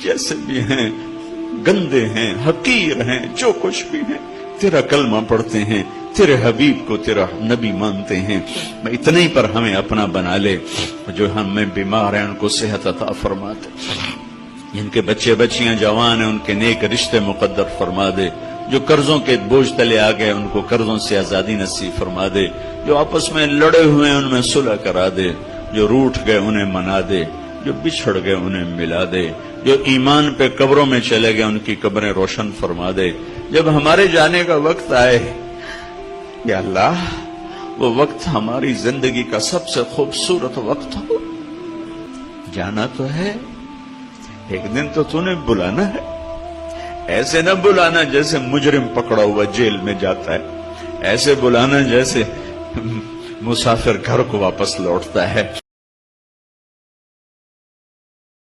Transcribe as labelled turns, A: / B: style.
A: जैसे भी हैं, गंदे हैं, हकीर हैं, जो कुछ भी हैं, तेरा कलमा पढ़ते हैं, तेरे हबीब को तेरा नबी मानते हैं। मैं इतने ही पर हमें अपना बना ले। जो हमें बीमार हैं उनको सेहत अता फरमा दे, जिनके बच्चे बच्चियां जवान हैं उनके नेक रिश्ते मुकद्दर फरमा दे, जो कर्जों के बोझ तले आ गए उनको कर्जों से आजादी नसीब फरमा दे, जो आपस में लड़े हुए हैं उनमें सुलह करा दे, जो रूठ गए उन्हें मना दे, जो बिछड़ गए उन्हें मिला दे, जो ईमान पे कब्रों में चले गए उनकी कब्रें रोशन फरमा दे। जब हमारे जाने का वक्त आए या अल्लाह, वो वक्त हमारी जिंदगी का सबसे खूबसूरत वक्त हो। जाना तो है, एक दिन तो तूने बुलाना है। ऐसे न बुलाना जैसे मुजरिम पकड़ा हुआ जेल में जाता है, ऐसे बुलाना जैसे मुसाफिर घर को वापस लौटता है।